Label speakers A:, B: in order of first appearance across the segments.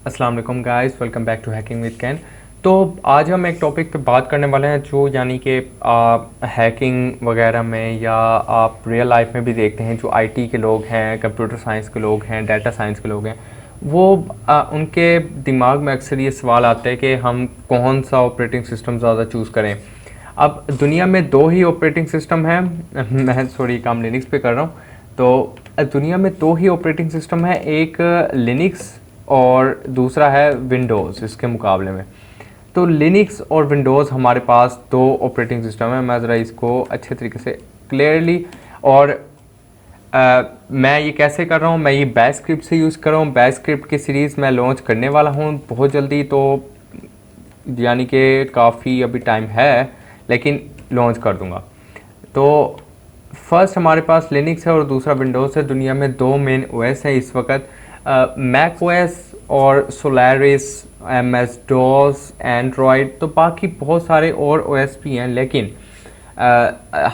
A: अस्सलाम वालेकुम guys, welcome back to hacking with कैन। तो आज हम एक टॉपिक पे बात करने वाले हैं जो यानी कि हैकिंग वगैरह में या आप रियल लाइफ में भी देखते हैं। जो आईटी के लोग हैं, कंप्यूटर साइंस के लोग हैं, डाटा साइंस के लोग हैं, वो उनके दिमाग में अक्सर ये सवाल आता है कि हम कौन सा ऑपरेटिंग सिस्टम ज़्यादा चूज़ करें। अब दुनिया में दो ही ऑपरेटिंग सिस्टम हैं। मैं सॉरी काम लिनक्स पे कर रहा हूँ। तो दुनिया में दो ही ऑपरेटिंग सिस्टम है, एक लिनक्स और दूसरा है विंडोज़ इसके मुकाबले में। तो लिनक्स और विंडोज़ हमारे पास दो ऑपरेटिंग सिस्टम है। मैं ज़रा इसको अच्छे तरीके से क्लियरली और मैं ये कैसे कर रहा हूँ, मैं ये बैश स्क्रिप्ट से यूज़ कर रहा हूँ। बैश स्क्रिप्ट की सीरीज़ मैं लॉन्च करने वाला हूँ बहुत जल्दी, तो यानी कि काफ़ी अभी टाइम है लेकिन लॉन्च कर दूँगा। तो फर्स्ट हमारे पास लिनक्स है और दूसरा विंडोज़ है। दुनिया में दो मेन ओएस हैं इस वक्त, मैक ओएस और सोलारिस, एमएस डॉस, एंड्रॉयड। तो बाकी बहुत सारे और ओएस भी हैं, लेकिन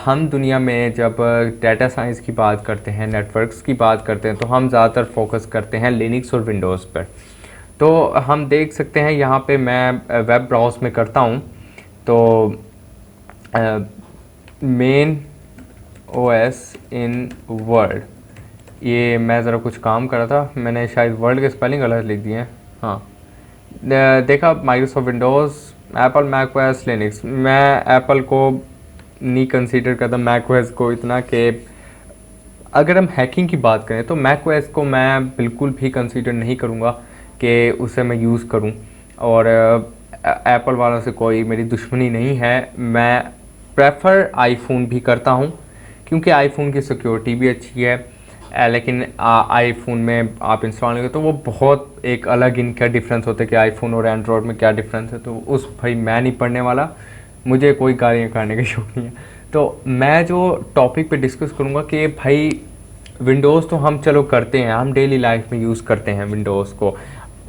A: हम दुनिया में जब डाटा साइंस की बात करते हैं, नेटवर्क्स की बात करते हैं, तो हम ज़्यादातर फोकस करते हैं लिनक्स और विंडोज़ पर। तो हम देख सकते हैं यहाँ पे मैं वेब ब्राउज़ में करता हूँ तो मेन ओएस इन वर्ल्ड, ये मैं ज़रा कुछ काम कर रहा था, मैंने शायद वर्ल्ड के स्पेलिंग गलत लिख दिए हैं। हाँ, देखा, Microsoft Windows, Apple, Mac OS, Linux. मैं एप्पल को नहीं कंसीडर करता, मैक ओएस को इतना कि अगर हम हैकिंग की बात करें तो मैक ओएस को मैं बिल्कुल भी कंसीडर नहीं करूँगा कि उसे मैं यूज़ करूँ। और एप्पल वालों से कोई मेरी दुश्मनी नहीं है, मैं प्रेफर आईफोन भी करता हूँ क्योंकि आईफोन की सिक्योरिटी भी अच्छी है। लेकिन आईफोन में आप इंस्टॉल करेंगे तो वो बहुत एक अलग इनका डिफरेंस होता है कि आईफोन और एंड्रॉयड में क्या डिफरेंस है। तो उस भाई मैं नहीं पढ़ने वाला, मुझे कोई गालियाँ करने का शौक नहीं है। तो मैं जो टॉपिक पे डिस्कस करूँगा कि भाई विंडोज़ तो हम चलो करते हैं, हम डेली लाइफ में यूज़ करते हैं विंडोज़ को,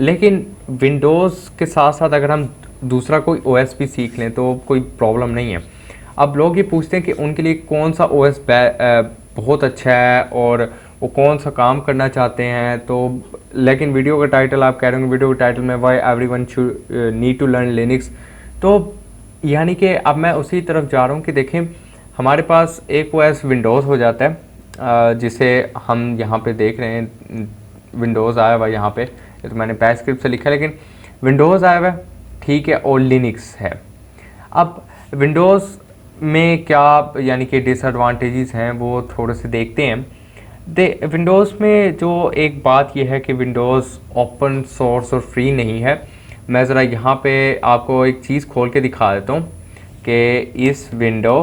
A: लेकिन विंडोज़ के साथ साथ अगर हम दूसरा कोई ओएस भी सीख लें तो कोई प्रॉब्लम नहीं है। अब लोग ये पूछते हैं कि उनके लिए कौन सा ओएस बहुत अच्छा है और वो कौन सा काम करना चाहते हैं। तो लेकिन वीडियो का टाइटल आप कह रहे होंगे, वीडियो के टाइटल में why everyone should need to learn Linux. तो यानी कि अब मैं उसी तरफ जा रहा हूँ कि देखें, हमारे पास एक ओएस विंडोज़ हो जाता है जिसे हम यहाँ पे देख रहे हैं, विंडोज़ आया हुआ यहाँ पे, ये तो मैंने बैश स्क्रिप्ट से लिखा है लेकिन विंडोज़ आया हुआ है, ठीक है, और लिनक्स है। अब विंडोज़ में क्या यानी कि डिसएडवांटेजेस हैं वो थोड़े से देखते हैं। विंडोज़ में जो एक बात यह है कि विंडोज़ ओपन सोर्स और फ्री नहीं है। मैं ज़रा यहाँ पे आपको एक चीज़ खोल के दिखा देता हूँ कि इस विंडो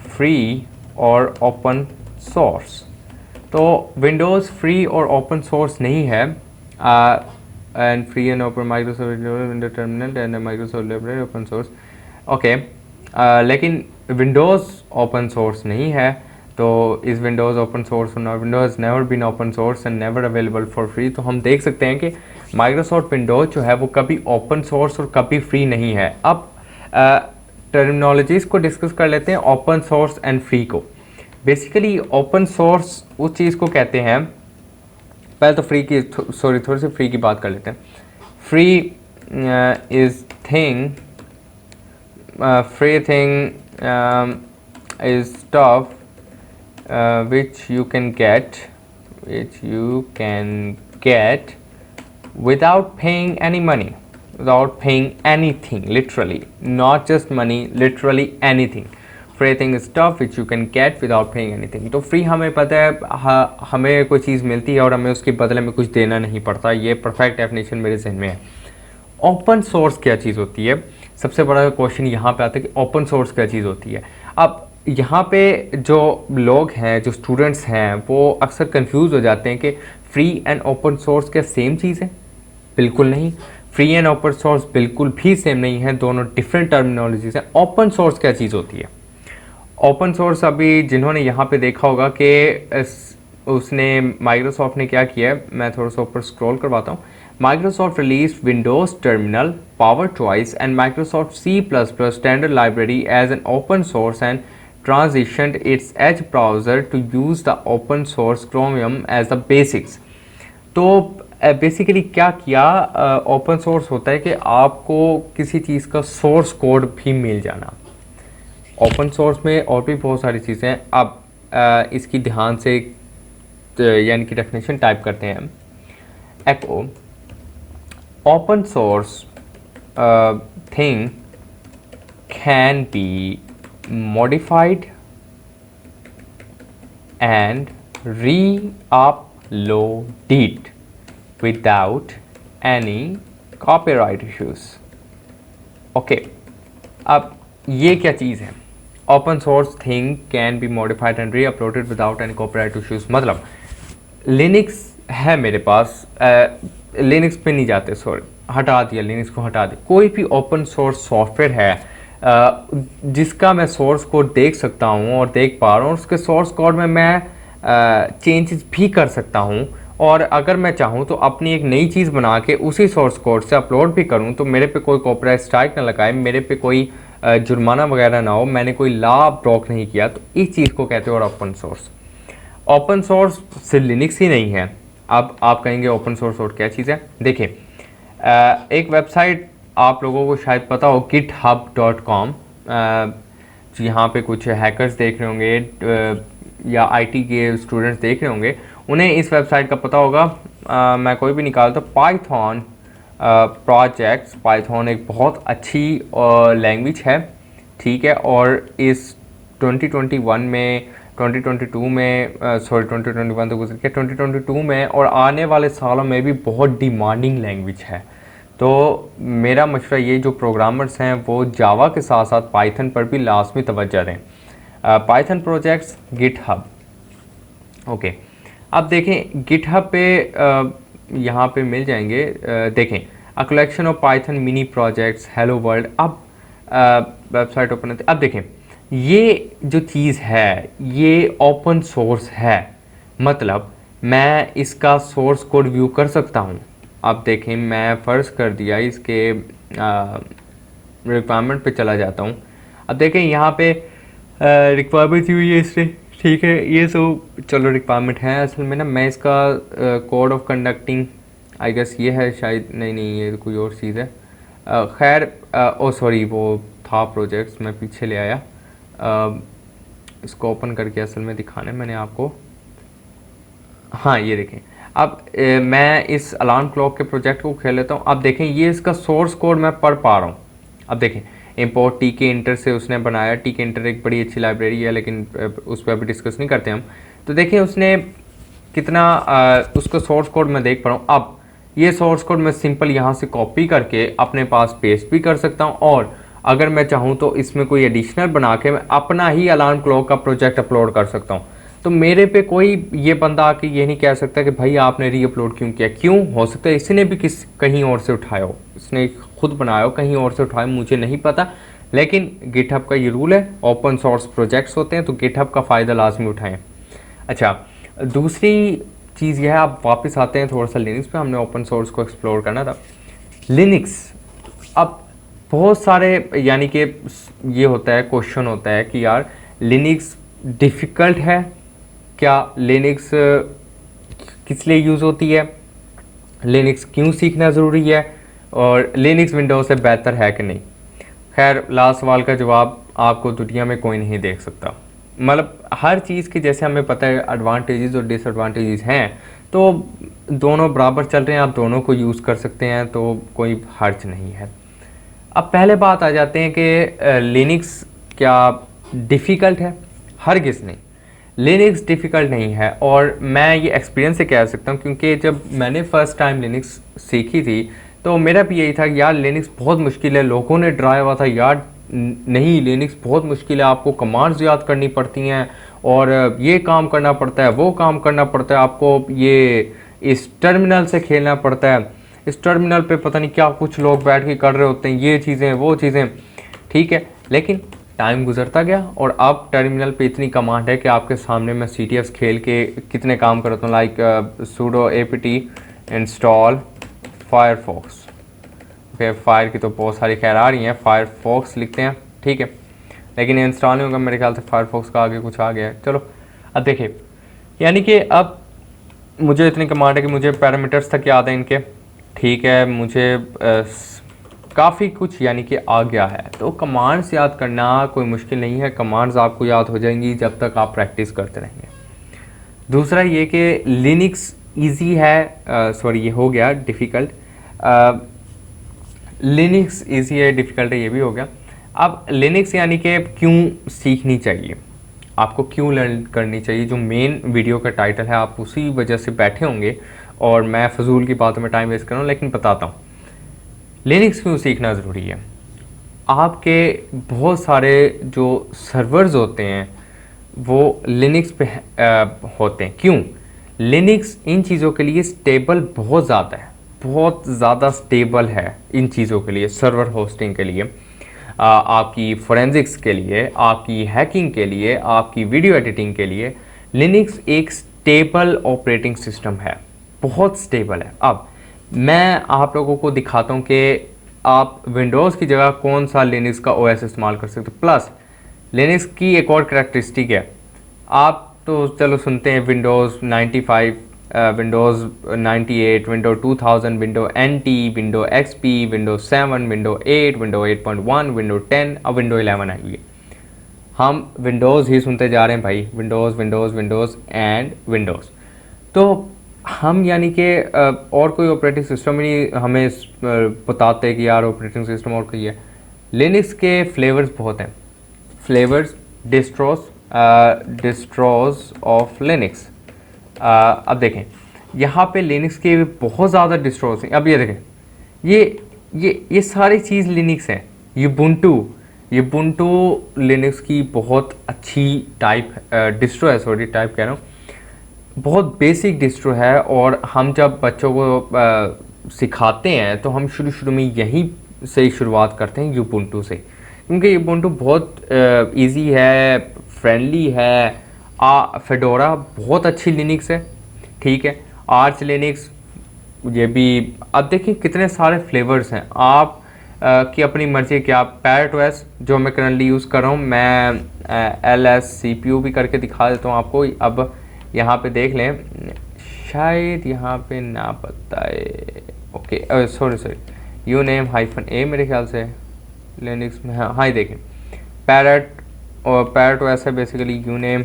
A: फ्री और ओपन सोर्स। तो विंडोज़ फ्री और ओपन सोर्स नहीं है। And free and open Microsoft window terminal and Microsoft library open source, okay. लेकिन विंडोज़ ओपन सोर्स नहीं है। तो इस विंडोज़ ओपन सोर्स और Windows never been open source and never available for free. तो हम देख सकते हैं कि माइक्रोसॉफ्ट विंडोज़ जो है वो कभी ओपन सोर्स और कभी फ्री नहीं है। अब टर्मिनोलॉजीज़ को डिस्कस कर लेते हैं, ओपन सोर्स एंड फ्री को। बेसिकली ओपन सोर्स उस चीज़ को कहते हैं, पहले तो फ्री की थोड़ी सी फ्री की बात कर लेते हैं। Free is thing, free thing is stuff which you can get without paying any money, without paying anything, literally, not just money, literally anything. Free thing is stuff which you can get without paying anything. तो free हमें पता है, हमें कोई चीज़ मिलती है और हमें उसके बदले में कुछ देना नहीं पड़ता। ये परफेक्ट डेफिनेशन मेरे जहन में है। ओपन सोर्स क्या चीज़ होती है, सबसे बड़ा क्वेश्चन यहाँ पे आता है कि ओपन सोर्स क्या चीज़ होती है। अब यहाँ पे जो लोग हैं, जो स्टूडेंट्स हैं, वो अक्सर कंफ्यूज हो जाते हैं कि फ्री एंड ओपन सोर्स क्या सेम चीज़ है। बिल्कुल नहीं, फ्री एंड ओपन सोर्स बिल्कुल भी सेम नहीं है, दोनों डिफरेंट टर्मिनोलॉजीज हैं। ओपन सोर्स क्या चीज़ होती है? ओपन सोर्स, अभी जिन्होंने यहाँ पे देखा होगा कि उसने माइक्रोसॉफ्ट ने क्या किया है, मैं थोड़ा सा ऊपर स्क्रॉल करवाता हूँ। Microsoft released Windows Terminal, PowerToys, and Microsoft C++ standard library as an open source and transitioned its Edge browser to use the open source Chromium as the basics. तो बेसिकली क्या किया, ओपन सोर्स होता है कि आपको किसी चीज़ का source code भी मिल जाना। ओपन सोर्स में और भी बहुत सारी चीज़ें हैं। अब इसकी ध्यान से यानी कि डेफिनेशन टाइप करते हैं। एको open source thing can be modified and re-upload it without any copyright issues। Okay, अब ये क्या चीज़ है? Open source thing can be modified and re uploaded without any copyright issues. मतलब लिनक्स है मेरे पास, लिनक्स पे नहीं जाते, सॉरी हटा दिया, लिनक्स को हटा दिया। कोई भी ओपन सोर्स सॉफ्टवेयर है जिसका मैं सोर्स कोड देख सकता हूँ और देख पा रहा हूँ, उसके सोर्स कोड में मैं चेंजेस भी कर सकता हूँ, और अगर मैं चाहूँ तो अपनी एक नई चीज़ बना के उसी सोर्स कोड से अपलोड भी करूँ, तो मेरे पे कोई कॉपीराइट स्ट्राइक ना लगाए, मेरे पे कोई जुर्माना वगैरह ना हो, मैंने कोई लॉ ब्रोक नहीं किया, तो इस चीज़ को कहते हैं और ओपन सोर्स। ओपन सोर्स सिर्फ लिनक्स ही नहीं है। अब आप कहेंगे ओपन सोर्स और क्या चीज़ है? देखिए, एक वेबसाइट आप लोगों को शायद पता हो, github.com। यहाँ पे कुछ हैकर्स देख रहे होंगे या आईटी के स्टूडेंट्स देख रहे होंगे, उन्हें इस वेबसाइट का पता होगा। मैं कोई भी निकालता, पाइथन प्रोजेक्ट्स। पाइथन एक बहुत अच्छी लैंग्वेज है, ठीक है, और इस 2021 में 2022 में सॉरी 2021 तो गुजर गया, 2022 में और आने वाले सालों में भी बहुत डिमांडिंग लैंग्वेज है। तो मेरा मशवरा ये, जो प्रोग्रामर्स हैं वो जावा के साथ साथ पाइथन पर भी लाजमी तवज्जो दें। Python projects GitHub. ओके, अब देखें गिटहब पे यहाँ पे मिल जाएंगे। देखें, a collection of Python mini projects, hello world. अब वेबसाइट ओपन होती है। अब देखें, ये जो चीज़ है ये ओपन सोर्स है, मतलब मैं इसका सोर्स कोड व्यू कर सकता हूँ। अब देखें, मैं फ़र्ज़ कर दिया इसके रिक्वायरमेंट पे चला जाता हूँ। अब देखें यहाँ पे रिक्वायरमेंट हुई है इससे, ठीक है, ये तो चलो रिक्वायरमेंट है। असल में ना मैं इसका code of conducting I guess ये है शायद, नहीं ये कोई और चीज़ है। खैर ओ सॉरी, वो था प्रोजेक्ट्स, मैं पीछे ले आया। इसको ओपन करके असल में दिखाने मैंने आपको, हाँ ये देखें। अब मैं इस अलार्म क्लॉक के प्रोजेक्ट को खेल लेता हूँ। अब देखें, ये इसका सोर्स कोड मैं पढ़ पा रहा हूँ। अब देखें, इंपोर्ट टीके इंटर से उसने बनाया। टीके इंटर एक बड़ी अच्छी लाइब्रेरी है, लेकिन उस पर अभी डिस्कस नहीं करते हम। तो देखें उसने कितना उसका सोर्स कोड मैं देख पा रहा हूँ। अब ये सोर्स कोड मैं सिंपल यहाँ से कॉपी करके अपने पास पेस्ट भी कर सकता हूँ, और अगर मैं चाहूँ तो इसमें कोई एडिशनल बना के मैं अपना ही अलार्म क्लॉक का प्रोजेक्ट अपलोड कर सकता हूँ। तो मेरे पे कोई ये बंदा आके ये नहीं कह सकता कि भाई आपने री अपलोड क्यों किया। क्यों? हो सकता है इसने भी कहीं और से उठाया हो, इसने खुद बनाया हो, कहीं और से उठाया, मुझे नहीं पता। लेकिन गिटहब का ये रूल है, ओपन सोर्स प्रोजेक्ट्स होते हैं तो गिटहब का फ़ायदा लाजमी उठाएं। अच्छा, दूसरी चीज़ यह है, आप वापस आते हैं थोड़ा सा लिनक्स पे, हमने ओपन सोर्स को एक्सप्लोर करना था। लिनक्स, अब बहुत सारे यानी कि ये होता है, क्वेश्चन होता है कि यार लिनक्स डिफ़िकल्ट है क्या, लिनक्स किस लिए यूज़ होती है, लिनक्स क्यों सीखना ज़रूरी है, और लिनक्स विंडोज़ से बेहतर है कि नहीं। खैर लास्ट सवाल का जवाब आपको दुनिया में कोई नहीं देख सकता। मतलब हर चीज़ की जैसे हमें पता है एडवांटेजेस और डिसएडवांटेजेस हैं, तो दोनों बराबर चल रहे हैं, आप दोनों को यूज़ कर सकते हैं, तो कोई हर्ज नहीं है। अब पहले बात आ जाते हैं कि लिनक्स क्या डिफ़िकल्ट है? हरगिज़ नहीं, लिनक्स डिफ़िकल्ट नहीं है। और मैं ये एक्सपीरियंस से कह सकता हूँ, क्योंकि जब मैंने फ़र्स्ट टाइम लिनक्स सीखी थी तो मेरा भी यही था कि यार लिनक्स बहुत मुश्किल है। लोगों ने डराया हुआ था यार नहीं लिनक्स बहुत मुश्किल है, आपको कमांड्स याद करनी पड़ती हैं और ये काम करना पड़ता है, वो काम करना पड़ता है, आपको ये इस टर्मिनल से खेलना पड़ता है, इस टर्मिनल पे पता नहीं क्या कुछ लोग बैठ के कर रहे होते हैं, ये चीज़ें वो चीज़ें, ठीक है। लेकिन टाइम गुजरता गया और अब टर्मिनल पे इतनी कमांड है कि आपके सामने मैं CTFs खेल के कितने काम करता हूँ, like sudo apt install Firefox. Okay, fire की तो बहुत सारी खैर आ रही हैं, फायरफॉक्स लिखते हैं, ठीक है, लेकिन इंस्टॉल नहीं होगा मेरे ख्याल से, फायरफॉक्स का आगे कुछ आ गया है। चलो अब देखिए, यानी कि अब मुझे इतनी कमांड है कि मुझे पैरामीटर्स तक याद है इनके, ठीक है, मुझे काफ़ी कुछ यानी कि आ गया है। तो कमांड्स याद करना कोई मुश्किल नहीं है, कमांड्स आपको याद हो जाएंगी जब तक आप प्रैक्टिस करते रहेंगे। दूसरा ये कि लिनक्स ईजी है, सॉरी ये हो गया डिफ़िकल्ट, लिनक्स ईजी है डिफ़िकल्ट है ये भी हो गया। अब लिनक्स यानी कि क्यों सीखनी चाहिए, आपको क्यों लर्न करनी चाहिए, जो मेन वीडियो का टाइटल है, आप उसी वजह से बैठे होंगे और मैं फजूल की बातों में टाइम वेस्ट कर रहा हूँ, लेकिन बताता हूँ लिनक्स क्यों सीखना ज़रूरी है। आपके बहुत सारे जो सर्वर्स होते हैं वो लिनक्स पे होते हैं। क्यों? लिनक्स इन चीज़ों के लिए स्टेबल बहुत ज़्यादा है, बहुत ज़्यादा स्टेबल है इन चीज़ों के लिए, सर्वर होस्टिंग के लिए, आपकी फोरेंसिक्स के लिए, आपकी हैकिंग के लिए, आपकी वीडियो एडिटिंग के लिए लिनक्स एक स्टेबल ऑपरेटिंग सिस्टम है, बहुत स्टेबल है। अब मैं आप लोगों को दिखाता हूँ कि आप विंडोज़ की जगह कौन सा लिनक्स का ओएस इस्तेमाल कर सकते हो। प्लस लिनक्स की एक और करैक्टरिस्टिक है, आप तो चलो सुनते हैं Windows 95, Windows 98, window 2000, window NT, window XP, window 7, window 8, window 8.1, window 10, अब विंडो 11 आई हुई है। हम विंडोज़ ही सुनते जा रहे हैं भाई, Windows Windows Windows and Windows. तो हम यानी कि और कोई ऑपरेटिंग सिस्टम ही नहीं हमें बताते कि यार ऑपरेटिंग सिस्टम और कोई है। लिनक्स के फ्लेवर्स बहुत हैं, फ्लेवर्स, डिस्ट्रॉज ऑफ लिनक्स। अब देखें यहाँ पे लिनक्स के बहुत ज़्यादा डिस्ट्रॉज हैं। अब ये देखें, ये सारी चीज़ लिनक्स है। युबुंटू लिनक्स की बहुत अच्छी टाइप डिस्ट्रो है, सॉरी टाइप कह रहा हूँ, बहुत बेसिक डिस्ट्रो है। और हम जब बच्चों को सिखाते हैं तो हम शुरू में यहीं से ही शुरुआत करते हैं युबुंटू से, क्योंकि युबुंटू बहुत इजी है, फ्रेंडली है। फेडोरा बहुत अच्छी लिनक्स है, ठीक है, आर्च लिनक्स ये भी। अब देखिए कितने सारे फ्लेवर्स हैं, आप की अपनी मर्ज़ी कि आप पैरेट ओएस जो मैं करंटली यूज़ कर रहा हूँ, मैं LS CPU भी करके दिखा देता हूँ आपको। अब यहाँ पे देख लें, शायद यहाँ पे ना बताए, ओके सॉरी यूनेम -A मेरे ख्याल से लिनक्स में, हाँ ये देखें पैरेट, और पैरेट ओएस है बेसिकली यूनेम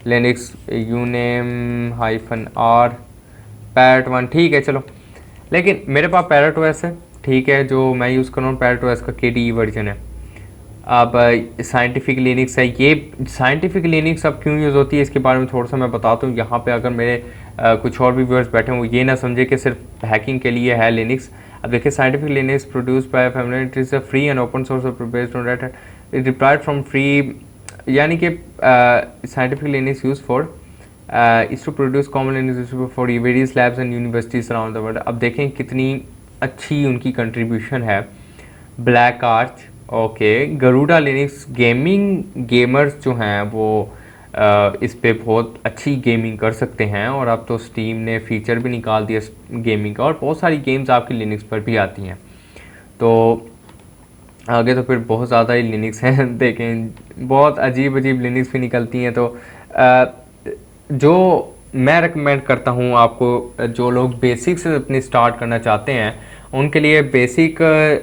A: लिनक्स, यूनेम -R पैरेट 1, ठीक है चलो। लेकिन मेरे पास पैरेट ओएस है, ठीक है, जो मैं यूज़ कर रहा हूँ पैरेट ओएस का KDE वर्जन है। अब साइंटिफिक लिनक्स है, ये साइंटिफिक लिनक्स अब क्यों यूज़ होती है इसके बारे में थोड़ा सा मैं बताता हूँ। यहाँ पे अगर मेरे कुछ और भी व्यूअर्स बैठे हैं वो ये ना समझे कि सिर्फ हैकिंग के लिए है लिनक्स। अब देखिए scientific Linux produce by family, it is a free and open source based on red hat, it deployed from free, यानी कि scientific Linux use for is to produce common Linux for various labs and universities around the world. अब देखें कितनी अच्छी उनकी contribution है। Black arch, okay, Garuda Linux, gamers जो हैं वो इस पे बहुत अच्छी गेमिंग कर सकते हैं। और अब तो स्टीम ने फीचर भी निकाल दिया गेमिंग का, और बहुत सारी गेम्स आपकी लिनक्स पर भी आती हैं। तो आगे तो फिर बहुत ज़्यादा ही लिनक्स हैं देखें, बहुत अजीब लिनक्स भी निकलती हैं। तो जो मैं रिकमेंड करता हूँ आपको, जो लोग बेसिक से अपनी स्टार्ट करना चाहते हैं उनके लिए बेसिक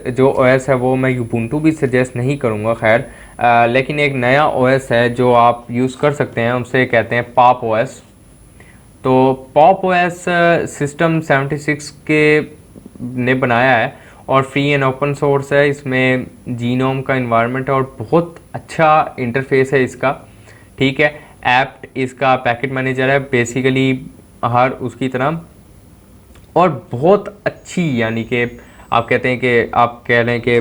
A: जो ओएस है वो मैं यूबुंटू भी सजेस्ट नहीं करूँगा खैर, लेकिन एक नया ओएस है जो आप यूज़ कर सकते हैं, उसे कहते हैं पॉप ओएस। तो पॉप ओएस सिस्टम 76 के ने बनाया है और फ्री एंड ओपन सोर्स है। इसमें जीनोम का इन्वायरमेंट है और बहुत अच्छा इंटरफेस है इसका, ठीक है। ऐप्ट इसका पैकेट मैनेजर है बेसिकली हर उसकी तरह, और बहुत अच्छी, यानी कि आप कहते हैं कि आप कह रहे हैं कि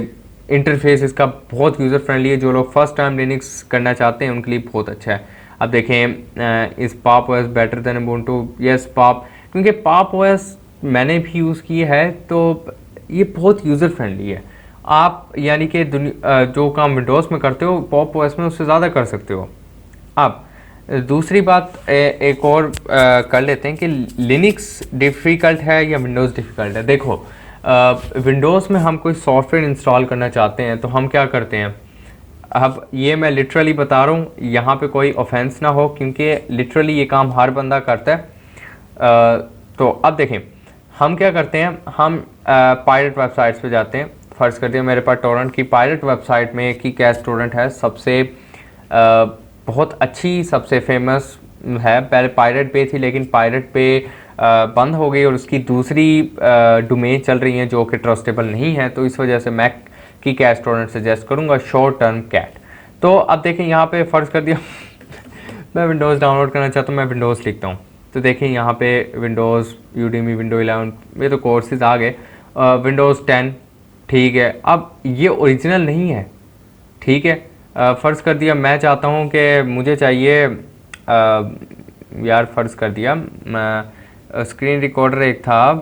A: इंटरफेस इसका बहुत यूज़र फ्रेंडली है। जो लोग फर्स्ट टाइम लिनक्स करना चाहते हैं उनके लिए बहुत अच्छा है। अब देखें इस pop OS better than Ubuntu, yes pop, क्योंकि पॉप ओएस मैंने भी यूज़ की है तो ये बहुत यूज़र फ्रेंडली है। आप यानी कि जो काम विंडोज़ में करते हो पॉप ओएस में उससे ज़्यादा कर सकते हो। अब दूसरी बात एक और कर लेते हैं कि लिनक्स डिफ़िकल्ट है या विंडोज़ डिफ़िकल्ट है। देखो विंडोज़ में हम कोई सॉफ्टवेयर इंस्टॉल करना चाहते हैं तो हम क्या करते हैं, अब ये मैं लिटरली बता रहा हूँ, यहाँ पे कोई ऑफेंस ना हो क्योंकि लिटरली ये काम हर बंदा करता है। तो अब देखें हम क्या करते हैं, हम पायरेट वेबसाइट्स पे जाते हैं। फ़र्ज़ करते हैं मेरे पास टोरेंट की पायरेट वेबसाइट में किक-एस टोरेंट है, सबसे बहुत अच्छी, सबसे फेमस है। पहले पायरेट पे थी लेकिन पायरेट पे बंद हो गई और उसकी दूसरी डोमेन चल रही है जो कि ट्रस्टेबल नहीं है। तो इस वजह से मैं किक-एस टोरेंट सजेस्ट करूँगा, शॉर्ट टर्म कैट। तो अब देखें यहाँ पे फ़र्ज़ कर दिया मैं विंडोज़ डाउनलोड करना चाहता हूँ, मैं विंडोज़ लिखता हूँ। तो देखें यहाँ पे विंडोज़, यूडेमी, विंडो 11, ये तो कोर्सेज आ गए। विंडोज़ 10 ठीक है। अब ये ओरिजिनल नहीं है, ठीक है। फ़र्ज़ कर दिया मैं चाहता हूँ कि मुझे चाहिए यार, फ़र्ज़ कर दिया स्क्रीन रिकॉर्डर एक था,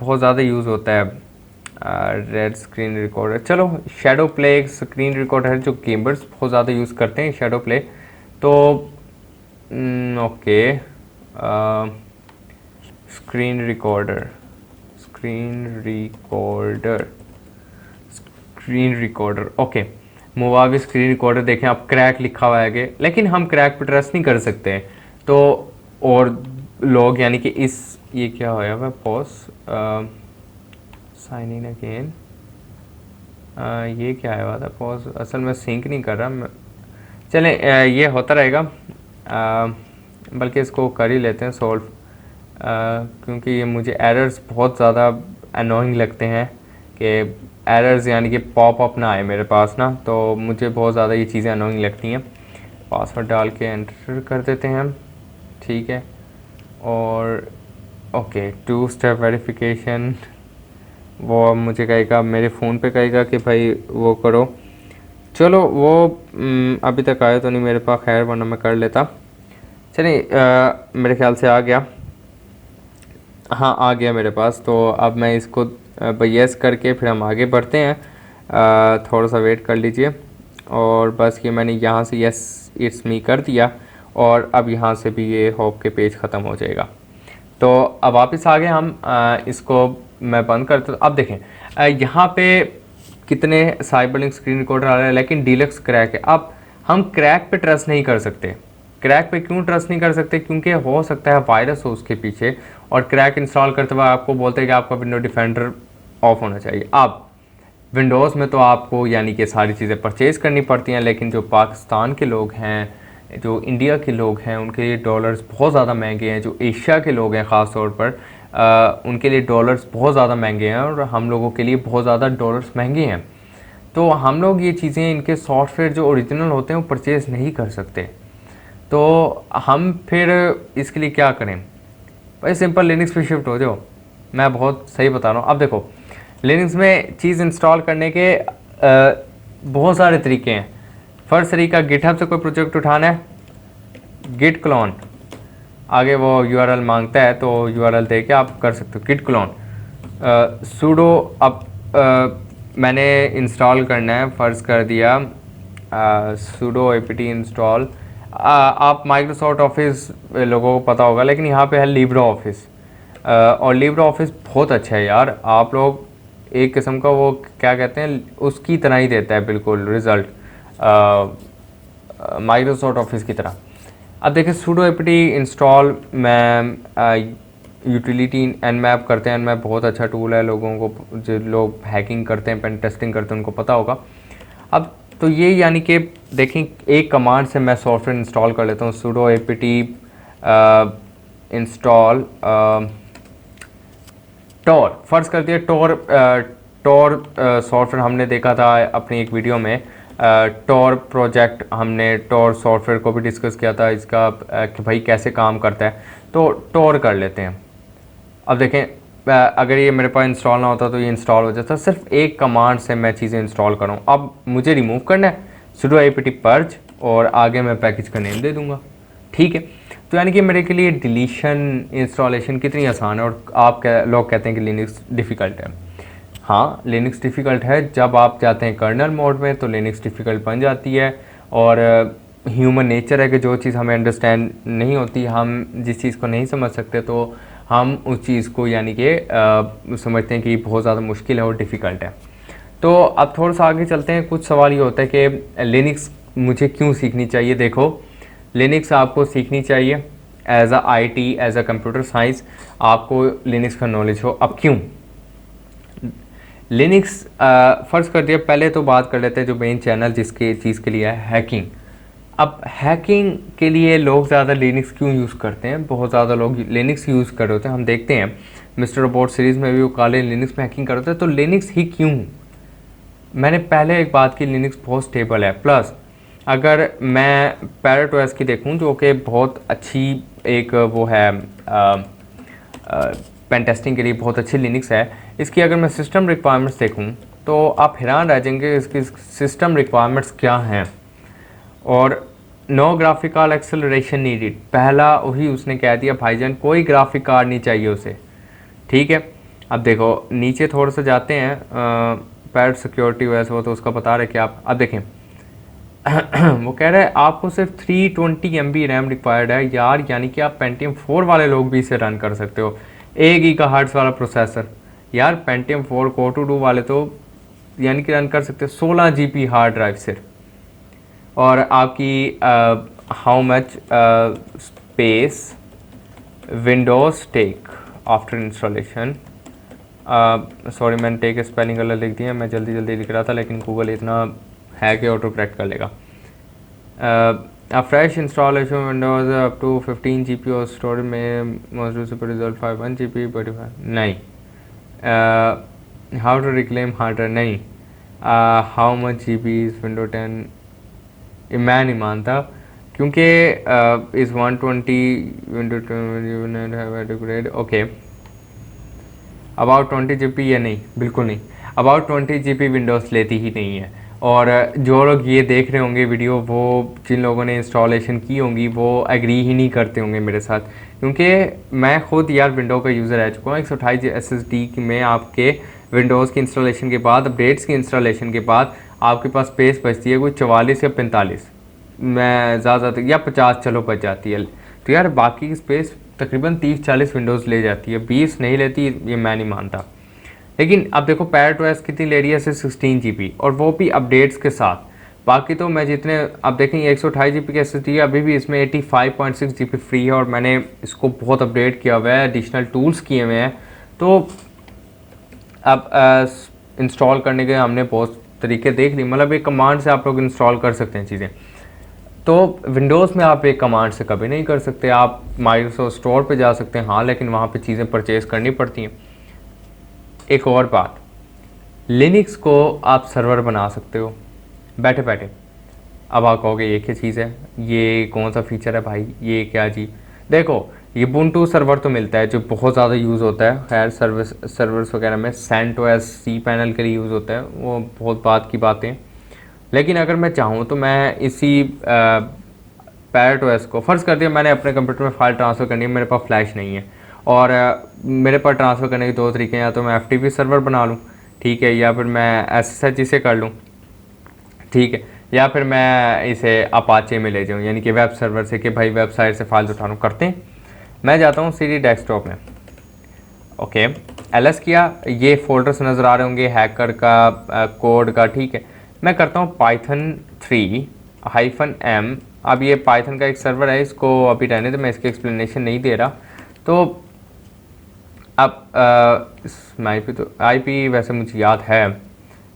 A: बहुत ज़्यादा यूज़ होता है रेड स्क्रीन रिकॉर्डर। चलो शैडो प्ले एक स्क्रीन रिकॉर्डर है जो गेमर्स बहुत ज़्यादा यूज़ करते हैं, शैडो प्ले। तो okay, screen recorder, okay, Movavi screen recorder. देखें अब क्रैक लिखा हुआ है कि, लेकिन हम क्रैक पर ट्रस्ट नहीं कर सकते। तो और लोग यानी कि ये क्या होया हुआ, पॉज साइन इन अगेन, ये क्या आया हुआ था, पॉज असल में सिंक नहीं कर रहा। चलें ये होता रहेगा, बल्कि इसको कर ही लेते हैं सॉल्व, क्योंकि ये मुझे एरर्स बहुत ज़्यादा अनोइंग लगते हैं कि एरर्स यानी कि पॉप अप ना आए मेरे पास ना, तो मुझे बहुत ज़्यादा ये चीज़ें अनोइंग लगती हैं। पासवर्ड डाल के एंटर कर देते हैं हम, ठीक है। और ओके, 2 स्टेप वेरिफिकेशन, वो मुझे कहेगा, मेरे फ़ोन पे कहेगा कि भाई वो करो। चलो वो अभी तक आया तो नहीं मेरे पास, खैर वरना मैं कर लेता। चलिए मेरे ख्याल से आ गया, हाँ आ गया मेरे पास। तो अब मैं इसको यस करके फिर हम आगे बढ़ते हैं। थोड़ा सा वेट कर लीजिए, और बस ये मैंने यहाँ से यस इट्स मी कर दिया, और अब यहाँ से भी ये होप के पेज ख़त्म हो जाएगा। तो अब वापस आ गए हम, इसको मैं बंद करता हूँ। अब देखें यहाँ पे कितने साइबरलिंक स्क्रीन रिकॉर्डर आ रहे हैं, लेकिन डीलक्स क्रैक है। अब हम क्रैक पे ट्रस्ट नहीं कर सकते। क्रैक पे क्यों ट्रस्ट नहीं कर सकते? क्योंकि हो सकता है वायरस हो उसके पीछे, और क्रैक इंस्टॉल करते हुए आपको बोलते हैं कि आपका विंडो डिफेंडर ऑफ होना चाहिए। अब विंडोज़ में तो आपको यानी कि सारी चीज़ें परचेज़ करनी पड़ती हैं, लेकिन जो पाकिस्तान के लोग हैं, जो इंडिया के लोग हैं, उनके लिए डॉलर्स बहुत ज़्यादा महंगे हैं। जो एशिया के लोग हैं ख़ास तौर पर, उनके लिए डॉलर्स बहुत ज़्यादा महंगे हैं, और हम लोगों के लिए बहुत ज़्यादा डॉलर्स महंगे हैं। तो हम लोग ये चीज़ें, इनके सॉफ्टवेयर जो ओरिजिनल होते हैं वो परचेज़ नहीं कर सकते। तो हम फिर इसके लिए क्या करें? भाई सिंपल लिनक्स पे शिफ्ट हो जाओ। मैं बहुत सही बता रहा हूँ। अब देखो लिनक्स में चीज़ इंस्टॉल करने के बहुत सारे तरीके हैं। फर्स्ट तरीका, गिटहब से कोई प्रोजेक्ट उठाना है, गिट क्लोन, आगे वो यूआरएल मांगता है तो यूआरएल दे के आप कर सकते हो गिट क्लोन। सूडो, अब मैंने इंस्टॉल करना है, फ़र्ज़ कर दिया सूडो apt इंस्टॉल। आप माइक्रोसॉफ्ट ऑफिस लोगों को पता होगा, लेकिन यहाँ पे है लिब्रे ऑफिस, और लिब्रे ऑफिस बहुत अच्छा है यार। आप लोग एक किस्म का वो क्या कहते हैं, उसकी तरह ही देता है बिल्कुल रिज़ल्ट, माइक्रोसॉफ्ट ऑफिस की तरह। अब देखिए सूडो apt इंस्टॉल, मैं यूटिलिटी nmap करते हैं। nmap बहुत अच्छा टूल है, लोगों को जो लोग हैकिंग करते हैं, पेन टेस्टिंग करते हैं, उनको पता होगा। अब तो ये यानी कि देखें, एक कमांड से मैं सॉफ्टवेयर इंस्टॉल कर लेता हूँ। सूडो apt इंस्टॉल टॉर, फ़र्ज़ कर दिया टॉर सॉफ्टवेयर हमने देखा था अपनी एक वीडियो में। टॉर प्रोजेक्ट, हमने टॉर सॉफ्टवेयर को भी डिस्कस किया था इसका कि भाई कैसे काम करता है। तो टॉर कर लेते हैं। अब देखें अगर ये मेरे पास इंस्टॉल ना होता तो ये इंस्टॉल हो जाता। सिर्फ एक कमांड से मैं चीज़ें इंस्टॉल करूँ। अब मुझे रिमूव करना है, sudo apt पर्ज, और आगे मैं पैकेज का नेम दे दूँगा, ठीक है। तो यानी कि मेरे के लिए डिलीशन इंस्टॉलेशन कितनी आसान है। और आप लोग कहते हैं कि लिनक्स डिफ़िकल्ट है। हाँ लिनक्स डिफ़िकल्ट है, जब आप जाते हैं कर्नल मोड में तो लिनक्स डिफ़िकल्ट बन जाती है। और ह्यूमन नेचर है कि जो चीज़ हमें अंडरस्टैंड नहीं होती, हम जिस चीज़ को नहीं समझ सकते, तो हम उस चीज़ को यानी कि समझते हैं कि बहुत ज़्यादा मुश्किल है और डिफ़िकल्ट है। तो अब थोड़ा सा आगे चलते हैं। कुछ सवाल ये होता है कि लिनक्स मुझे क्यों सीखनी चाहिए। देखो लिनक्स आपको सीखनी चाहिए as a IT, as a computer science आपको लिनक्स का नॉलेज हो। अब क्यों लिनक्स? फ़र्ज़ कर दिया, पहले तो बात कर लेते हैं जो मेन चैनल जिसके चीज़ के लिए है, हैकिंग। अब हैकिंग के लिए लोग ज़्यादा लिनक्स क्यों यूज़ करते हैं? बहुत ज़्यादा लोग लिनक्स यूज़ कर रहे होते हैं। हम देखते हैं मिस्टर रोबोट सीरीज़ में भी वो काले लिनक्स में हैकिंग कर रहे होते हैं। तो लिनक्स ही क्यों? मैंने पहले एक बात की, लिनक्स बहुत स्टेबल है। प्लस अगर मैं पैरेट ओएस की देखूं जो कि बहुत अच्छी एक वो है, पेन टेस्टिंग के लिए बहुत अच्छी लिनक्स है। इसकी अगर मैं सिस्टम रिक्वायरमेंट्स देखूं तो आप हैरान रह जाएंगे इसकी सिस्टम रिक्वायरमेंट्स क्या हैं। और नो ग्राफिकल एक्सेलरेशन नीडेड, पहला वही उसने कह दिया भाईजान, कोई ग्राफिक कार्ड नहीं चाहिए उसे। ठीक है, अब देखो नीचे थोड़ा सा जाते हैं, पैड सिक्योरिटी वैसे वो तो उसका बता रहे कि आप अब देखें वो कह रहा है आपको सिर्फ 320 MB रैम रिक्वायर्ड है यार, यानी कि आप पेंटियम 4 वाले लोग भी इसे रन कर सकते हो। 1 GHz वाला प्रोसेसर यार, पेंटियम 4 कोर टू 2 वाले तो यानी कि रन कर सकते हो 16 GB हार्ड ड्राइव सिर्फ। और आपकी how much space Windows take after installation, sorry मैंने टेक स्पेलिंग गलत लिख दिया, मैं जल्दी जल्दी लिख रहा था लेकिन गूगल इतना है कि ऑटो करेक्ट कर लेगा। A fresh installation Windows up to 15 GB और storage में most super result 1 GB 45 नहीं। How to reclaim hard drive नहीं। How much GB is Windows 10? मैं नहीं मानता क्योंकि इस 120 Windows ओके अबाउट 20 GB या नहीं, बिल्कुल नहीं, अबाउट 20 GB विंडोज़ लेती ही नहीं है। और जो लोग ये देख रहे होंगे वीडियो, वो जिन लोगों ने इंस्टॉलेशन की होंगी वो एग्री ही नहीं करते होंगे मेरे साथ, क्योंकि मैं खुद यार विंडो का यूज़र रह चुका हूँ। 128 SSD में आपके विंडोज़ की इंस्टॉलेशन के बाद, अपडेट्स की इंस्टॉलेशन के बाद आपके पास स्पेस बचती है कोई 44 या 45, मैं ज़्यादा या 50 चलो बच जाती है। तो यार बाकी की स्पेस तकरीबन 30-40 विंडोज़ ले जाती है, 20 नहीं लेती, ये मैं नहीं मानता। लेकिन अब देखो पैरेट ओएस कितनी ले रही है, सिर्फ 16 GB, और वो भी अपडेट्स के साथ। बाकी तो मैं जितने अब देखेंगे 128 GB की SSD है, अभी भी इसमें 85.6 GB फ्री है, और मैंने इसको बहुत अपडेट किया हुआ है, एडिशनल टूल्स किए हुए हैं। तो अब इंस्टॉल करने के हमने बहुत तरीके देख लिए, मतलब एक कमांड से आप लोग इंस्टॉल कर सकते हैं चीज़ें। तो विंडोज़ में आप एक कमांड से कभी नहीं कर सकते। आप माइक्रोसॉफ्ट स्टोर पे जा सकते हैं हाँ, लेकिन वहाँ पे चीज़ें परचेज़ करनी पड़ती हैं। एक और बात, लिनक्स को आप सर्वर बना सकते हो बैठे बैठे। अब आप कहोगे ये क्या चीज़ है, ये कौन सा फीचर है भाई, ये क्या जी? देखो ये ubuntu सर्वर तो मिलता है जो बहुत ज़्यादा यूज़ होता है, खैर सर्वर्स वगैरह में CentOS cPanel के लिए यूज़ होता है, वो बहुत बात की बातें। लेकिन अगर मैं चाहूँ तो मैं इसी पैरेट ओएस को, फ़र्ज़ कर दिया मैंने अपने कंप्यूटर में फ़ाइल ट्रांसफ़र करनी है, मेरे पास फ्लैश नहीं है, और मेरे पास ट्रांसफ़र करने के दो तरीके हैं, या तो मैं FTP सर्वर बना लूँ, ठीक है, या फिर मैं SSH से कर लूँ, ठीक है, या फिर मैं इसे अपाचे में ले जाऊँ, यानी कि वेब सर्वर से, कि भाई वेबसाइट से फाइल उठा लूँ। करते हैं, मैं जाता हूँ CD डेस्कटॉप में, ओके LS किया, ये फोल्डर्स नज़र आ रहे होंगे हैकर का, कोड का, ठीक है। मैं करता हूँ python3-m। अब ये पाइथन का एक सर्वर है, इसको अभी रहने दे, मैं इसकी एक्सप्लेनेशन नहीं दे रहा। तो अब इस IP वैसे मुझे याद है,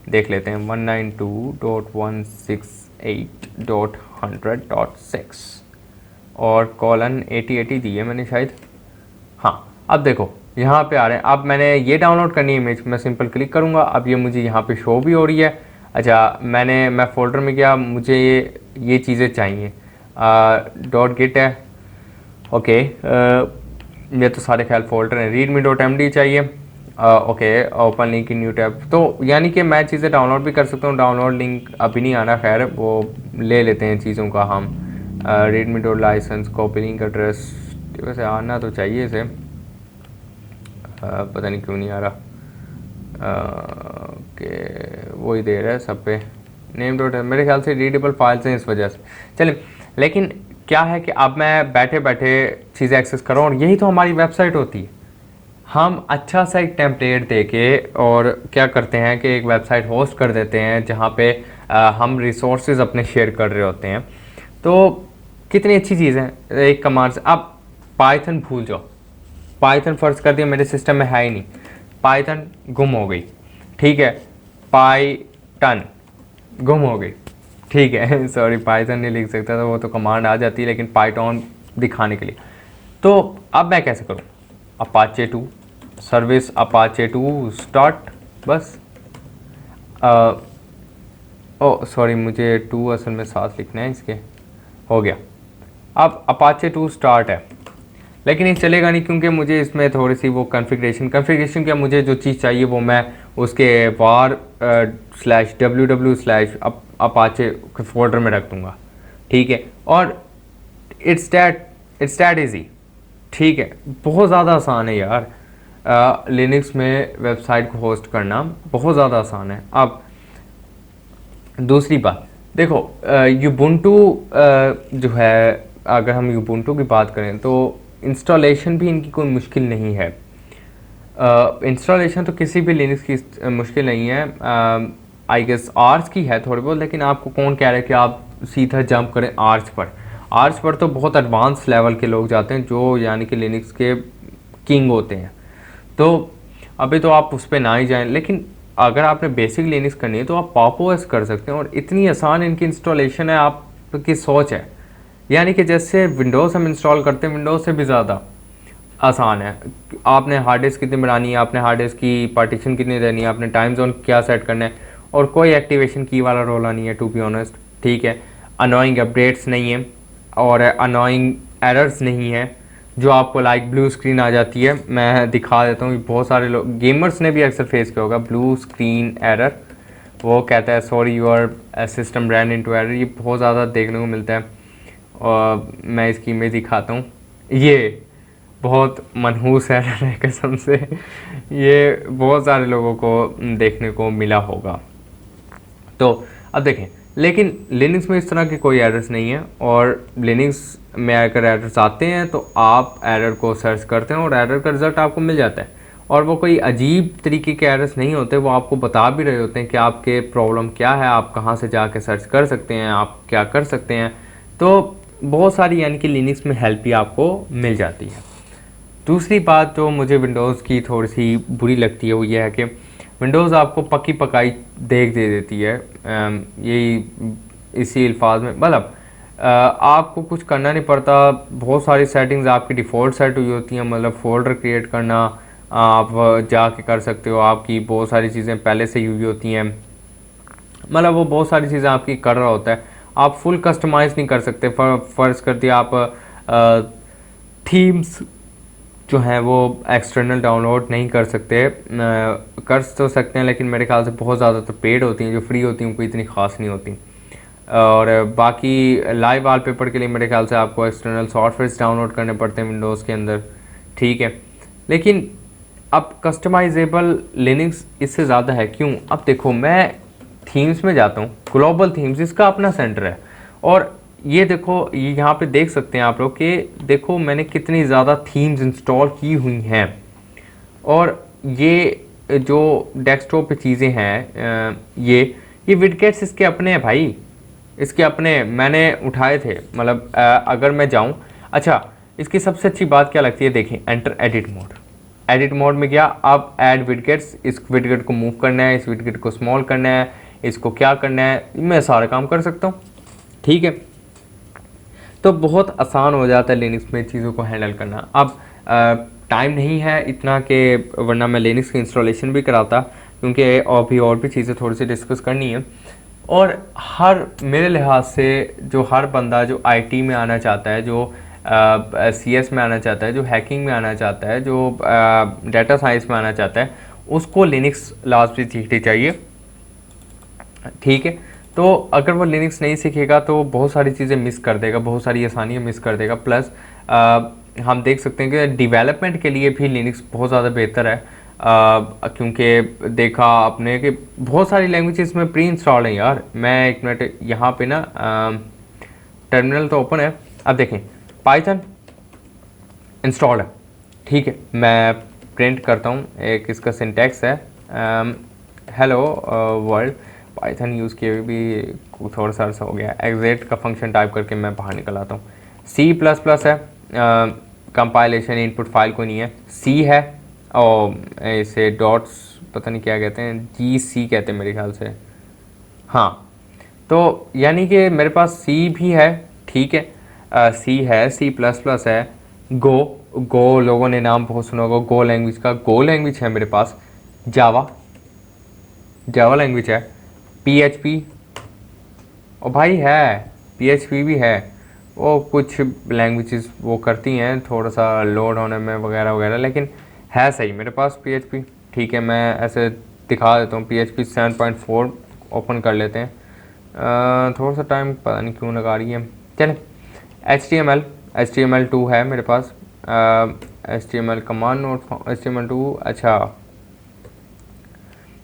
A: देख लेते हैं 192.168.100.6 और कॉलन 8080 दी है मैंने शायद, हाँ। अब देखो यहाँ पे आ रहे हैं, अब मैंने ये डाउनलोड करनी है इमेज, मैं सिंपल क्लिक करूँगा, अब ये मुझे यहाँ पे शो भी हो रही है। अच्छा मैं फ़ोल्डर में गया, मुझे ये चीज़ें चाहिए, .git है, ओके, ये तो सारे ख्याल फ़ोल्डर हैं। readme.md चाहिए, okay, open link in new tab. तो यानी कि मैं चीज़ें डाउनलोड भी कर सकता हूँ, डाउनलोड लिंक अभी नहीं आना, खैर वो ले लेते हैं चीज़ों का हम। readme.license कॉपी लिंक एड्रेस, वैसे आना तो चाहिए इसे, पता नहीं क्यों नहीं आ रहा, ओके वही दे रहा है सब पे, नेम डॉट, मेरे ख्याल से रीडेबल फाइल्स हैं इस वजह से। चलिए, लेकिन क्या है कि अब मैं बैठे बैठे चीज़ें एक्सेस कर रहा हूँ, और यही तो हमारी वेबसाइट होती है। हम अच्छा सा एक टेम्पलेट दे के और क्या करते हैं कि एक वेबसाइट होस्ट कर देते हैं जहाँ पे हम रिसोर्सेज अपने शेयर कर रहे होते हैं। तो कितनी अच्छी चीज़ है एक कमांड से। अब पाइथन भूल जाओ, पाइथन फ़र्ज़ कर दिया मेरे सिस्टम में है ही नहीं, पाइथन गुम हो गई, ठीक है, पाइथन गुम हो गई, ठीक है सॉरी पाइथन नहीं लिख सकता था, वो तो कमांड आ जाती है, लेकिन पाइथन दिखाने के लिए। तो अब मैं कैसे करूँ, अपाचे 2 सर्विस अपाचे 2 स्टार्ट, बस ओ सॉरी मुझे 2 असल में साथ लिखना है इसके, हो गया। अब अपाचे 2 स्टार्ट है, लेकिन ये चलेगा नहीं क्योंकि मुझे इसमें थोड़ी सी वो कन्फिग्रेशन क्या, मुझे जो चीज़ चाहिए वो मैं उसके var/ww/ अपाचे के फोल्डर में रख दूँगा, ठीक है। और इट्स दैट इजी, ठीक है, बहुत ज़्यादा आसान है यार, लिनक्स में वेबसाइट को होस्ट करना बहुत ज़्यादा आसान है। अब दूसरी बात देखो, यूबुंटू जो है, अगर हम यूबुंटू की बात करें तो इंस्टॉलेशन भी इनकी कोई मुश्किल नहीं है। इंस्टॉलेशन तो किसी भी लिनक्स की मुश्किल नहीं है, आई गेस आर्च की है थोड़ी बहुत, लेकिन आपको कौन कह रहा है कि आप सीधा जंप करें आर्च पर। आर्च पर तो बहुत एडवांस लेवल के लोग जाते हैं जो यानी कि लिनक्स के किंग होते हैं, तो अभी तो आप उस पर ना ही जाएं। लेकिन अगर आपने बेसिक लिनक्स करनी है तो आप पॉप ओएस कर सकते हैं, और इतनी आसान इनकी इंस्टॉलेशन है, आपकी सोच है, यानी कि जैसे विंडोज़ हम इंस्टॉल करते हैं विंडोज़ से भी ज़्यादा आसान है। आपने हार्ड डिस्क कितनी बनानी है, आपने हार्ड डिस्क की पार्टीशन कितनी देनी है, आपने टाइम जोन क्या सेट करना है, और कोई एक्टिवेशन की वाला रोला नहीं है टू बी ऑनेस्ट, ठीक है। अनोइंग अपडेट्स नहीं है और अनोइंग एरर्स नहीं है जो आपको लाइक ब्लू स्क्रीन आ जाती है। मैं दिखा देता हूँ, बहुत सारे लोग गेमर्स ने भी अक्सर फेस किया होगा ब्लू स्क्रीन एरर, वो कहता है sorry your system ran into error, ये बहुत ज़्यादा देखने को मिलता है। और मैं इसकी इमेज दिखाता हूँ, ये बहुत मनहूस एरर है कसम से, ये बहुत सारे लोगों को देखने को मिला होगा। तो अब देखें, लेकिन लिनक्स में इस तरह के कोई एरर्स नहीं है, और लिनक्स में अगर एरर्स आते हैं तो आप एरर को सर्च करते हैं और एरर का रिज़ल्ट आपको मिल जाता है, और वो कोई अजीब तरीके के एरर्स नहीं होते, वो आपको बता भी रहे होते हैं कि आपके प्रॉब्लम क्या है, आप कहाँ से जाके सर्च कर सकते हैं, आप क्या कर सकते हैं। तो बहुत सारी यानी कि लिनक्स में हेल्प भी आपको मिल जाती है। दूसरी बात जो मुझे विंडोज़ की थोड़ी सी बुरी लगती है वो ये है कि विंडोज़ आपको पक्की पकाई देख दे देती है, यही इसी अल्फाज में, मतलब आपको कुछ करना नहीं पड़ता, बहुत सारी सेटिंग्स आपकी डिफ़ॉल्ट सेट हुई होती हैं, मतलब फ़ोल्डर क्रिएट करना आप जाके कर सकते हो, आपकी बहुत सारी चीज़ें पहले से हुई होती हैं, मतलब वो बहुत सारी चीज़ें आपकी कर रहा होता है, आप फुल कस्टमाइज़ नहीं कर सकते। फ़र्ज़ कर दिया आप थीम्स जो हैं वो एक्सटर्नल डाउनलोड नहीं कर सकते, कर तो सकते हैं लेकिन मेरे ख्याल से बहुत ज़्यादा तो पेड होती हैं, जो फ्री होती हैं कोई इतनी ख़ास नहीं होती। और बाकी लाइव वॉलपेपर के लिए मेरे ख्याल से आपको एक्सटर्नल सॉफ्टवेयर्स डाउनलोड करने पड़ते हैं विंडोज़ के अंदर, ठीक है। लेकिन अब कस्टमाइजेबल लिनक्स इससे ज़्यादा है, क्यों? अब देखो मैं थीम्स में जाता हूँ, ग्लोबल थीम्स इसका अपना सेंटर है, और ये देखो ये यहाँ पे देख सकते हैं आप लोग कि देखो मैंने कितनी ज़्यादा थीम्स इंस्टॉल की हुई हैं, और ये जो डेस्कटॉप पे चीज़ें हैं ये विडगेट्स इसके अपने हैं भाई, इसके अपने मैंने उठाए थे, मतलब अगर मैं जाऊँ, अच्छा इसकी सबसे अच्छी बात क्या लगती है, देखें एंटर एडिट मोड में गया, अब ऐड विडगेट्स, इस विडगेट को मूव करना है, इस विडगेट को स्मॉल करना है, इसको क्या करना है, मैं सारा काम कर सकता हूँ, ठीक है। तो बहुत आसान हो जाता है लिनक्स में चीज़ों को हैंडल करना। अब टाइम नहीं है इतना कि वरना मैं लिनक्स की इंस्टॉलेशन भी कराता, क्योंकि और भी चीज़ें थोड़ी सी डिस्कस करनी है। और हर मेरे लिहाज से जो हर बंदा जो आईटी में आना चाहता है, जो सीएस में आना चाहता है, जो हैकिंग में आना चाहता है, जो डाटा साइंस में आना चाहता है, उसको लिनक्स लाजमी सीखनी चाहिए, ठीक है। तो अगर वो लिनक्स नहीं सीखेगा तो बहुत सारी चीज़ें मिस कर देगा, बहुत सारी आसानियाँ मिस कर देगा। प्लस हम देख सकते हैं कि डेवलपमेंट के लिए भी लिनक्स बहुत ज़्यादा बेहतर है, क्योंकि देखा आपने कि बहुत सारी लैंग्वेजेस में प्री इंस्टॉल है यार। मैं एक मिनट यहाँ पे ना टर्मिनल तो ओपन है, अब देखें पाइथन इंस्टॉल है, ठीक है। मैं प्रिंट करता हूँ, एक इसका सिंटैक्स है हेलो वर्ल्ड, पाइथन यूज़ किए भी थोड़ा सा हो गया, एग्जिट का फंक्शन टाइप करके मैं बाहर निकल आता हूँ। C++ है, कंपाइलेशन इनपुट फाइल कोई नहीं है, सी है और इसे डॉट्स पता नहीं क्या कहते हैं, जी सी कहते हैं मेरे ख्याल से। हाँ, तो यानी कि मेरे पास सी भी है, ठीक है, सी है, सी प्लस प्लस है, गो, गो लोगों ने नाम बहुत सुना होगा गो लैंग्वेज का, गो लैंग्वेज है मेरे पास, जावा, जावा लैंग्वेज है, पीएचपी, और भाई है, पीएचपी भी है। वो कुछ लैंग्वेजेस वो करती हैं थोड़ा सा लोड होने में वगैरह वगैरह, लेकिन है सही मेरे पास पीएचपी। ठीक है, मैं ऐसे दिखा देता हूँ, पीएचपी 7.4 ओपन कर लेते हैं। थोड़ा सा टाइम पता नहीं क्यों लगा रही है, चलें। HTML 2 है मेरे पास, HTML कमांड नोट, HTML 2 अच्छा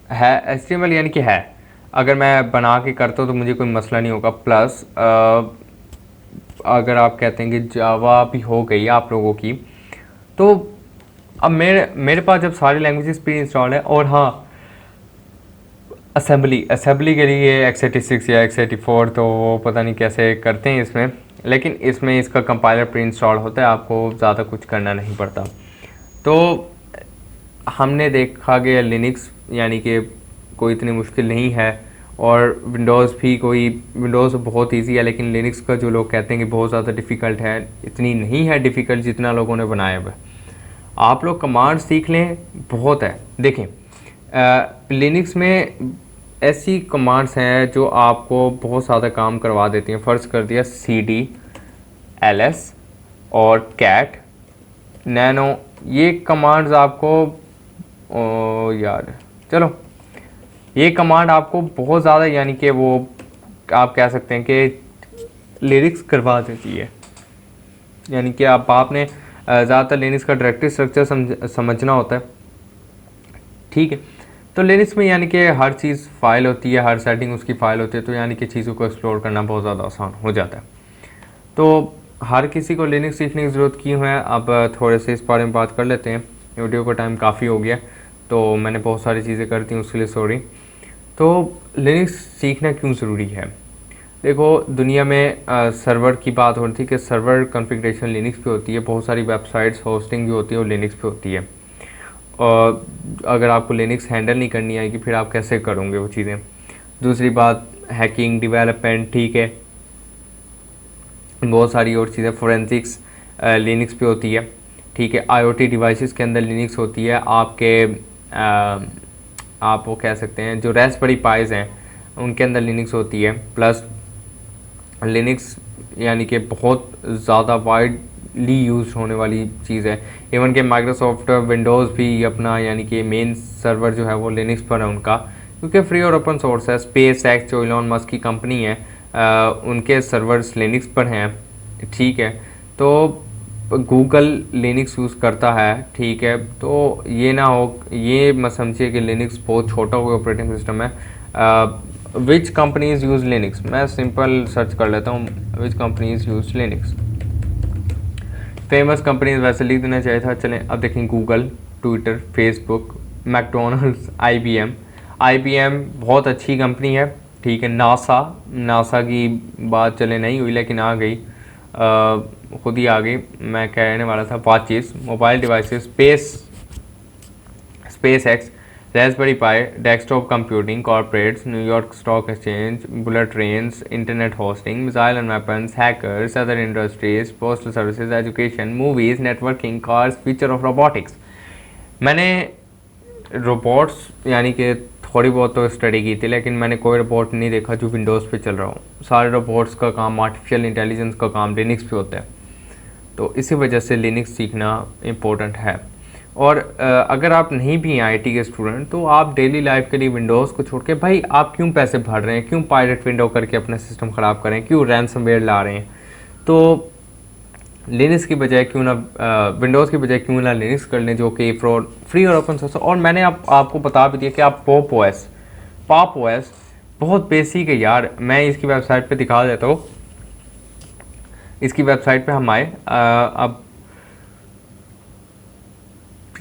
A: है, HTML यानी कि है, अगर मैं बना के करता हूँ तो मुझे कोई मसला नहीं होगा। प्लस अगर आप कहते हैं कि जावा भी हो गई आप लोगों की, तो अब मेरे पास जब सारी लैंग्वेजेस प्री इंस्टॉल है, और हाँ असेंबली के लिए x86 या x84 तो वो पता नहीं कैसे करते हैं इसमें, लेकिन इसमें इसका कंपाइलर प्री इंस्टॉल होता है, आपको ज़्यादा कुछ करना नहीं पड़ता। तो हमने देखा कि लिनक्स यानी कि कोई इतनी मुश्किल नहीं है, और विंडोज़ भी कोई, विंडोज़ बहुत इजी है, लेकिन लिनक्स का जो लोग कहते हैं कि बहुत ज़्यादा डिफ़िकल्ट है, इतनी नहीं है डिफ़िकल्ट जितना लोगों ने बनाया हुआ है। आप लोग कमांड सीख लें, बहुत है। देखें, लिनक्स में ऐसी कमांड्स हैं जो आपको बहुत ज़्यादा काम करवा देती हैं। फ़र्ज़ कर दिया cd ls और cat नैनो, ये कमांड्स आपको, ओ यार चलो, ये कमांड आपको बहुत ज़्यादा यानी कि वो आप कह सकते हैं कि लिरिक्स करवा देती है। यानी कि आपने ज़्यादातर लिनक्स का डायरेक्टरी स्ट्रक्चर समझना होता है, ठीक है। तो लिनक्स में यानी कि हर चीज़ फ़ाइल होती है, हर सेटिंग उसकी फ़ाइल होती है, तो यानी कि चीज़ों को एक्सप्लोर करना बहुत ज़्यादा आसान हो जाता है। तो हर किसी को लिनक्स सीखने की ज़रूरत क्यों है, अब थोड़े से इस बारे में बात कर लेते हैं। वीडियो का टाइम काफ़ी हो गया, तो मैंने बहुत सारी चीज़ें कर दी, उसके लिए सॉरी। तो लिनक्स सीखना क्यों ज़रूरी है? देखो, दुनिया में सर्वर की बात हो रही थी कि सर्वर कॉन्फ़िगरेशन लिनक्स पे होती है, बहुत सारी वेबसाइट्स होस्टिंग भी होती है और लिनक्स पे होती है। और अगर आपको लिनक्स हैंडल नहीं करनी आएगी फिर आप कैसे करोगे वो चीज़ें। दूसरी बात, हैकिंग, डेवलपमेंट, ठीक है, बहुत सारी और चीज़ें, फोरेंसिक्स लिनक्स पे होती है, ठीक है। आईओटी डिवाइसेस के अंदर लिनक्स होती है, आपके आप वो कह सकते हैं जो रास्पबेरी पाइज हैं उनके अंदर लिनक्स होती है। प्लस लिनक्स यानी कि बहुत ज़्यादा वाइडली यूज होने वाली चीज़ है। इवन कि माइक्रोसॉफ्ट विंडोज़ भी अपना यानी कि मेन सर्वर जो है वो लिनक्स पर है उनका, क्योंकि फ्री और ओपन सोर्स है। स्पेस एक्स जो इलॉन मस्क की कंपनी है, उनके सर्वर्स लिनक्स पर हैं, ठीक है। तो गूगल लिनक्स यूज़ करता है, ठीक है। तो ये ना हो, ये मत समझिए कि लिनक्स बहुत छोटा हुआ ऑपरेटिंग सिस्टम है। विच कंपनीज यूज़ लिनक्स, मैं सिंपल सर्च कर लेता हूँ, विच companies use Linux. Famous companies वैसे लिख देना चाहिए था, चलें अब देखें। Google, Twitter, Facebook, McDonald's, IBM बहुत अच्छी कंपनी है, ठीक है। नासा की बात चले नहीं हुई लेकिन आ गई, खुद ही आ गई, मैं कहने वाला था। Watches, mobile devices, space x, Raspberry pi, desktop computing, corporates, New York stock exchange, bullet trains, internet hosting, missile and weapons, hackers, other industries, postal services, education, movies, networking, cars, future of robotics. मैंने robots यानी कि थोड़ी बहुत तो study की थी, लेकिन मैंने कोई रोबोट नहीं देखा जो विंडोज़ पे चल रहा हो। सारे रोबोट्स का काम, आर्टिफिशियल इंटेलिजेंस का काम लिनक्स पे होता है, तो इसी वजह से लिनक्स सीखना इम्पोर्टेंट है। और अगर आप नहीं भी हैं IT के स्टूडेंट, तो आप डेली लाइफ के लिए विंडोज़ को छोड़ के, भाई आप क्यों पैसे भर रहे हैं, क्यों पायरेट विंडो करके अपना सिस्टम ख़राब करें, क्यों रैनसमवेयर ला रहे हैं? तो लिनक्स की बजाय क्यों ना, विंडोज़ की बजाय क्यों ना लिनक्स कर लें, जो कि फ्री और ओपन सोर्स। और मैंने आपको बता भी दिया कि आप पॉप OS बहुत बेसिक है यार। मैं इसकी वेबसाइट पे दिखा देता हूँ, इसकी वेबसाइट पे हम आए, अब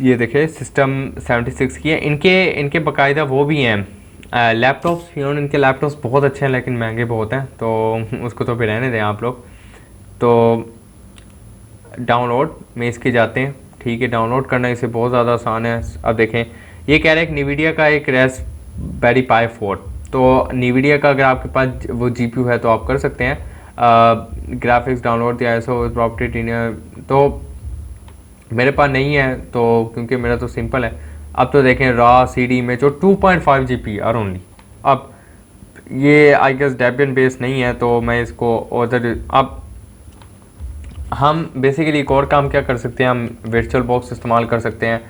A: ये देखें, सिस्टम 76 की है। इनके बाकायदा वो भी हैं लैपटॉप्स भी, और इनके लैपटॉप्स बहुत अच्छे हैं लेकिन महंगे बहुत हैं, तो उसको तो भी रहने दें आप लोग। तो डाउनलोड में इसके जाते हैं, ठीक है। डाउनलोड करना इसे बहुत ज़्यादा आसान है। अब देखें ये कह रहा है कि NVIDIA का एक रास्पबेरी पाई 4, तो NVIDIA का अगर आपके पास वो GPU है तो आप कर सकते हैं ग्राफिक्स डाउनलोड या ISO प्रॉपर्टी। तो मेरे पास नहीं है, तो क्योंकि मेरा तो सिंपल है। अब तो देखें रॉ CD में जो 2.5 GB आर ओनली। अब ये आई गेस डेबियन बेस नहीं है, तो मैं इसको उधर अब हम बेसिकली एक और काम क्या कर सकते हैं, हम वर्चुअल बॉक्स इस्तेमाल कर सकते हैं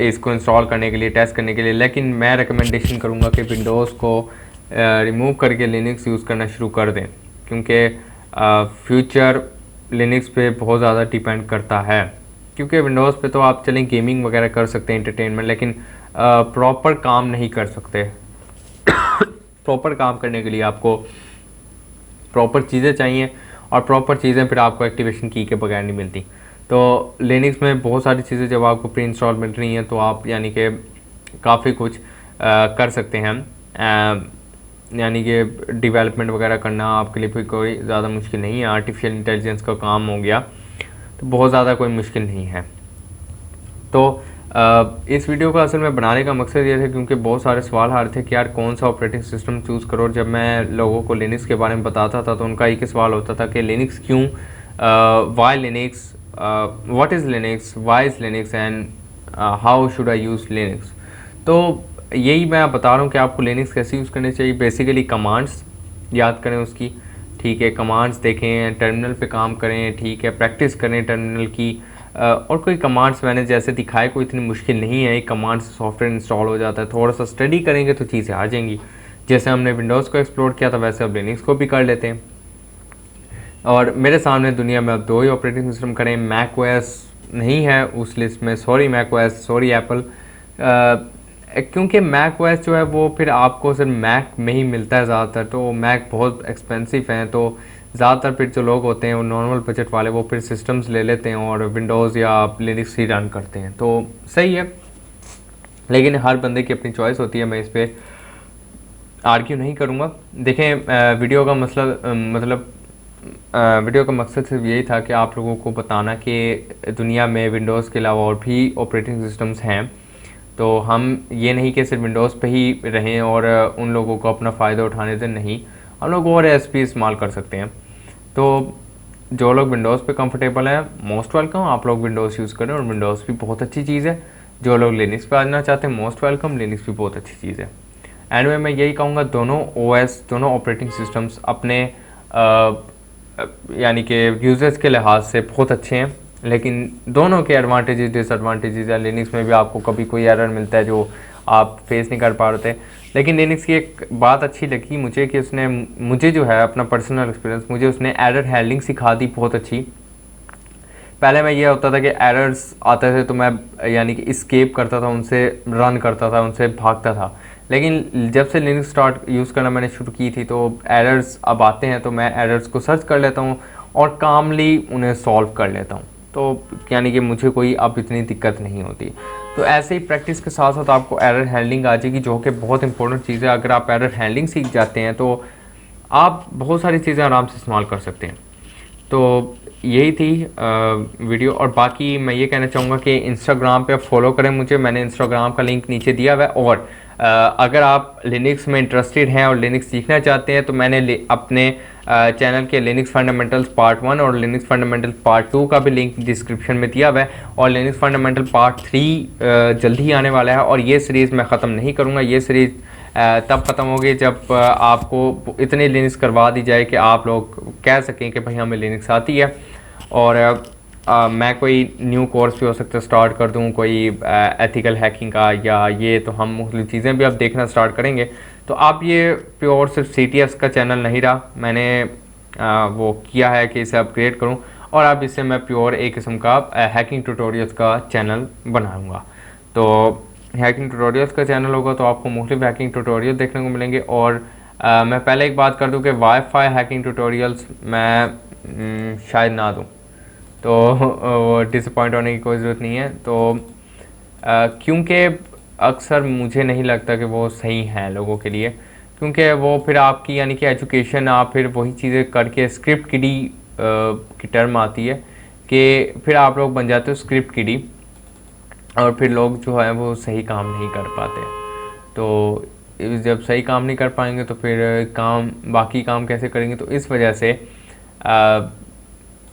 A: इसको इंस्टॉल करने के लिए, टेस्ट करने के लिए। लेकिन मैं रिकमेंडेशन करूँगा कि विंडोज़ को रिमूव करके लिनक्स यूज़ करना शुरू कर दें, क्योंकि फ्यूचर लिनक्स पे बहुत ज़्यादा डिपेंड करता है। क्योंकि विंडोज़ पे तो आप चलें गेमिंग वगैरह कर सकते हैं, एंटरटेनमेंट, लेकिन प्रॉपर काम नहीं कर सकते। प्रॉपर काम करने के लिए आपको प्रॉपर चीज़ें चाहिए, और प्रॉपर चीज़ें फिर आपको एक्टिवेशन की के बगैर नहीं मिलती। तो लिनक्स में बहुत सारी चीज़ें जब आपको प्री इंस्टॉल मिल रही हैं तो आप यानी कि काफ़ी कुछ कर सकते हैं। यानी कि डेवलपमेंट वगैरह करना आपके लिए भी कोई ज़्यादा मुश्किल नहीं है। आर्टिफिशियल इंटेलिजेंस का काम हो गया तो बहुत ज़्यादा कोई मुश्किल नहीं है। तो इस वीडियो को असल में बनाने का मकसद ये था क्योंकि बहुत सारे सवाल आ रहे थे कि यार कौन सा ऑपरेटिंग सिस्टम चूज़ करो। जब मैं लोगों को लिनक्स के बारे में बताता था तो उनका एक ही सवाल होता था कि लिनक्स क्यों, why Linux, what is Linux, why is Linux and how should I use Linux. तो यही मैं बता रहा हूँ कि आपको लिनक्स कैसे यूज़ करनी चाहिए। बेसिकली कमांड्स याद करें उसकी, ठीक है। कमांड्स देखें, टर्मिनल पे काम करें, ठीक है, प्रैक्टिस करें टर्मिनल की। और कोई कमांड्स मैंने जैसे दिखाए कोई इतनी मुश्किल नहीं है, एक कमांड से सॉफ्टवेयर इंस्टॉल हो जाता है। थोड़ा सा स्टडी करेंगे तो चीज़ें आ जाएंगी। जैसे हमने विंडोज़ को एक्सप्लोर किया था वैसे अब लिनक्स को भी कर लेते हैं। और मेरे सामने दुनिया में अब 2 ही ऑपरेटिंग सिस्टम करें, मैक ओएस नहीं है उस लिस्ट में, sorry Mac OS, sorry Apple, क्योंकि मैक ओएस जो है वो फिर आपको सिर्फ मैक में ही मिलता है ज़्यादातर। तो मैक बहुत एक्सपेंसिव हैं, तो ज़्यादातर फिर जो लोग होते हैं वो नॉर्मल बजट वाले वो फिर सिस्टम्स ले लेते हैं और विंडोज़ या लिनक्स ही रन करते हैं। तो सही है, लेकिन हर बंदे की अपनी चॉइस होती है, मैं इस पर आर्ग्यू नहीं करूँगा। देखें वीडियो का वीडियो का मकसद सिर्फ यही था कि आप लोगों को बताना कि दुनिया में विंडोज़ के अलावा और भी ऑपरेटिंग सिस्टम्स हैं। तो हम ये नहीं कि सिर्फ विंडोज़ पे ही रहें और उन लोगों को अपना फ़ायदा उठाने दें, नहीं, हम लोग और OS भी इस्तेमाल कर सकते हैं। तो जो लोग विंडोज़ पे कंफर्टेबल हैं मोस्ट वेलकम, आप लोग विंडोज़ यूज़ करें, और विंडोज़ भी बहुत अच्छी चीज़ है। जो लोग लिनक्स पे आना चाहते हैं मोस्ट वेलकम, लिनक्स भी बहुत अच्छी चीज़ है। एंड मैं यही कहूँगा दोनों OS, दोनों ऑपरेटिंग सिस्टम्स अपने यानी कि यूज़र्स के लिहाज से बहुत अच्छे हैं, लेकिन दोनों के एडवांटेजेस डिसएडवांटेजेस है। लिनक्स में भी आपको कभी कोई एरर मिलता है जो आप फेस नहीं कर पा रहे थे, लेकिन लिनक्स की एक बात अच्छी लगी मुझे कि उसने मुझे जो है अपना पर्सनल एक्सपीरियंस, मुझे उसने एरर हैंडलिंग सिखा दी बहुत अच्छी। पहले मैं ये होता था कि एरर्स आते थे तो मैं यानी कि इस्केप करता था, उनसे रन करता था, उनसे भागता था। लेकिन जब से लिनक्स स्टार्ट यूज़ करना मैंने शुरू की थी तो एरर्स अब आते हैं तो मैं एरर्स को सर्च कर लेता हूँ और कामली उन्हें सॉल्व कर लेता हूँ। तो यानी कि मुझे कोई अब इतनी दिक्कत नहीं होती। तो ऐसे ही प्रैक्टिस के साथ साथ आपको एरर हैंडलिंग आ जाएगी, जो कि बहुत इंपॉर्टेंट चीज़ है। अगर आप एरर हैंडलिंग सीख जाते हैं तो आप बहुत सारी चीज़ें आराम से इस्तेमाल कर सकते हैं। तो यही थी वीडियो। और बाकी मैं ये कहना चाहूँगा कि इंस्टाग्राम पे आप फॉलो करें मुझे, मैंने इंस्टाग्राम का लिंक नीचे दिया हुआ है। और अगर आप लिनक्स में इंटरेस्टेड हैं और लिनक्स सीखना चाहते हैं तो मैंने अपने चैनल के लिनक्स फंडामेंटल्स पार्ट 1 और लिनक्स फंडामेंटल पार्ट 2 का भी लिंक डिस्क्रिप्शन में दिया हुआ है। और लिनक्स फंडामेंटल पार्ट 3 जल्दी ही आने वाला है। और ये सीरीज़ मैं ख़त्म नहीं करूँगा, ये सीरीज़ तब ख़त्म होगी जब आपको इतनी लिनक्स करवा दी जाए कि आप लोग कह सकें कि भाई हमें लिनक्स आती है। और मैं कोई न्यू कोर्स भी हो सकता है स्टार्ट कर दूं, कोई एथिकल हैकिंग का, या ये तो हम मुख्तलिफ चीज़ें भी अब देखना स्टार्ट करेंगे। तो आप ये प्योर सिर्फ CTS का चैनल नहीं रहा, मैंने वो किया है कि इसे अपग्रेड करूं, और अब इससे मैं प्योर एक किस्म का हैकिंग ट्यूटोरियल्स का चैनल बनाऊंगा। तो हैकिंग ट्यूटोरियल्स का चैनल होगा तो आपको मुख्तलिफ हैकिंग ट्यूटोरियल देखने को मिलेंगे। और मैं पहले एक बात कर दूं कि वाईफाई हैकिंग ट्यूटोरियल्स मैं शायद ना दूँ, तो वो डिसअपॉइंट होने की कोई ज़रूरत नहीं है। तो क्योंकि अक्सर मुझे नहीं लगता कि वो सही हैं लोगों के लिए, क्योंकि वो फिर आपकी यानी कि एजुकेशन, आप फिर वही चीज़ें करके स्क्रिप्ट किडी की टर्म आती है कि फिर आप लोग बन जाते हो स्क्रिप्ट किडी और फिर लोग जो है वो सही काम नहीं कर पाते। तो जब सही काम नहीं कर पाएंगे तो फिर बाकी काम कैसे करेंगे। तो इस वजह से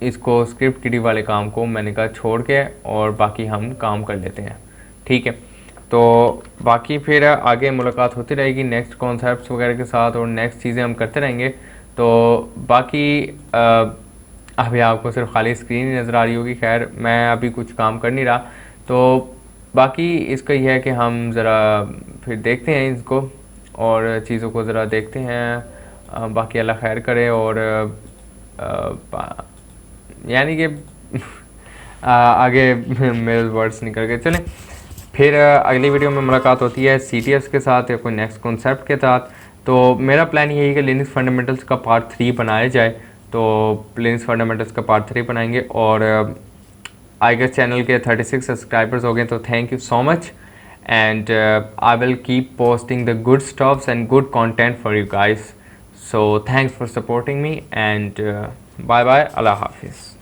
A: इसको स्क्रिप्ट किडी वाले काम को मैंने कहा छोड़ के और बाकी हम काम कर लेते हैं, ठीक है। तो बाकी फिर आगे मुलाकात होती रहेगी नेक्स्ट कॉन्सेप्ट्स वगैरह के साथ और नेक्स्ट चीज़ें हम करते रहेंगे। तो बाकी अभी आपको सिर्फ खाली स्क्रीन ही नज़र आ रही होगी। खैर मैं अभी कुछ काम कर नहीं रहा, तो बाकी इसका यह है कि हम ज़रा फिर देखते हैं इसको और चीज़ों को ज़रा देखते हैं। बाकी अल्लाह खैर करे और यानी कि आगे मेरे वर्ड्स निकल गए। चलें फिर अगली वीडियो में मुलाकात होती है CTS के साथ या कोई नेक्स्ट कॉन्सेप्ट के साथ। तो मेरा प्लान यही है कि लिनक्स फंडामेंटल्स का पार्ट 3 बनाया जाए। तो लिनक्स फंडामेंटल्स का पार्ट 3 बनाएंगे और आई गेस चैनल के 36 सब्सक्राइबर्स हो गए, तो thank you so much and I will keep posting the good stuffs and good content for you guys. So thanks for supporting me and bye bye, अल्लाह हाफिज़।